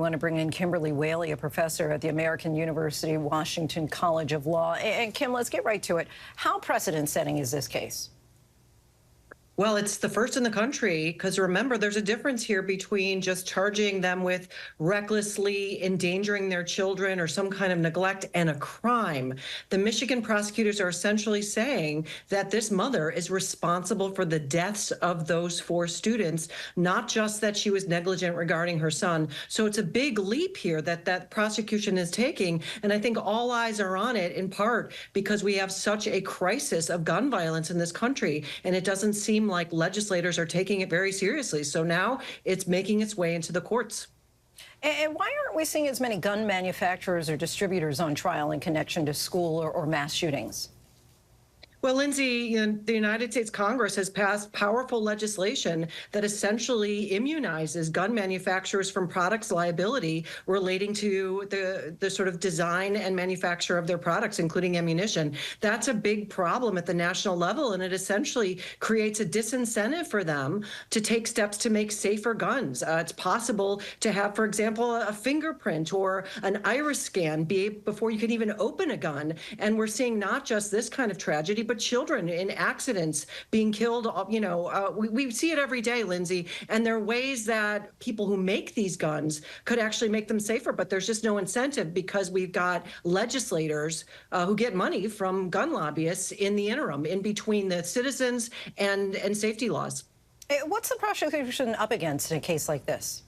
I want to bring in Kimberly Wehle, a professor at the American University Washington College of Law. And Kim, let's get right to it. How precedent-setting is this case? Well, it's the first in the country, because remember, there's a difference here between just charging them with recklessly endangering their children or some kind of neglect and a crime. The Michigan prosecutors are essentially saying that this mother is responsible for the deaths of those 4 students, not just that she was negligent regarding her son. So it's a big leap here that prosecution is taking. And I think all eyes are on it, in part because we have such a crisis of gun violence in this country. And it doesn't seem like legislators are taking it very seriously. So now it's making its way into the courts. And why aren't we seeing as many gun manufacturers or distributors on trial in connection to school or mass shootings? Well, Linsey, the United States Congress has passed powerful legislation that essentially immunizes gun manufacturers from products liability relating to the sort of design and manufacture of their products, including ammunition. That's a big problem at the national level, and it essentially creates a disincentive for them to take steps to make safer guns. It's possible to have, for example, a fingerprint or an iris scan before you can even open a gun. And we're seeing not just this kind of tragedy, but children in accidents being killed. We see it every day, Linsey, and there are ways that people who make these guns could actually make them safer, but there's just no incentive because we've got legislators who get money from gun lobbyists in the interim, in between the citizens and safety laws. What's the prosecution up against in a case like this?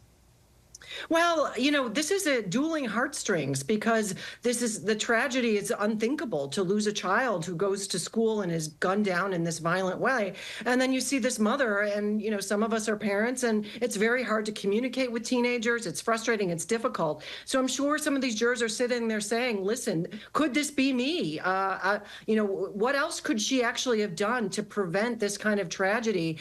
Well, this is a dueling heartstrings, because the tragedy is unthinkable to lose a child who goes to school and is gunned down in this violent way. And then you see this mother, and, some of us are parents, and it's very hard to communicate with teenagers. It's frustrating. It's difficult. So I'm sure some of these jurors are sitting there saying, listen, could this be me? What else could she actually have done to prevent this kind of tragedy?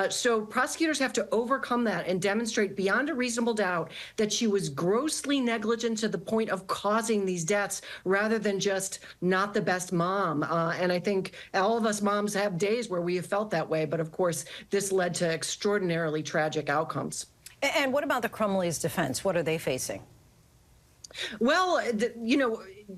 So prosecutors have to overcome that and demonstrate beyond a reasonable doubt that she was grossly negligent to the point of causing these deaths, rather than just not the best mom. And I think all of us moms have days where we have felt that way. But of course, this led to extraordinarily tragic outcomes. And what about the Crumbley's defense? What are they facing? Well,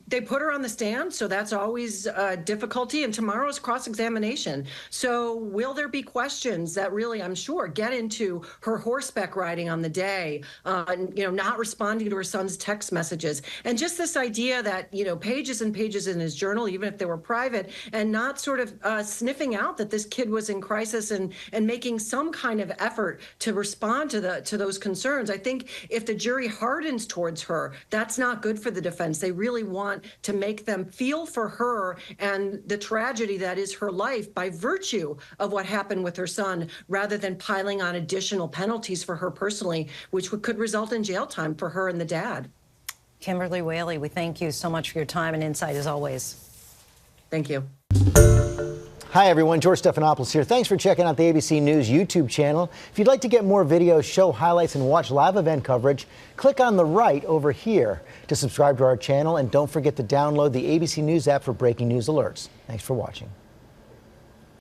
they put her on the stand, so that's always a difficulty. And tomorrow's cross-examination. So will there be questions that really, I'm sure, get into her horseback riding on the day, not responding to her son's text messages, and just this idea that, pages and pages in his journal, even if they were private, and not sort of sniffing out that this kid was in crisis and making some kind of effort to respond to those concerns. I think if the jury hardens towards her, that's not good for the defense. They really want to make them feel for her and the tragedy that is her life by virtue of what happened with her son, rather than piling on additional penalties for her personally, which could result in jail time for her and the dad. Kimberly Wehle, we thank you so much for your time and insight as always. Thank you. Hi, everyone. George Stephanopoulos here. Thanks for checking out the ABC News YouTube channel. If you'd like to get more videos, show highlights, and watch live event coverage, click on the right over here to subscribe to our channel. And don't forget to download the ABC News app for breaking news alerts. Thanks for watching.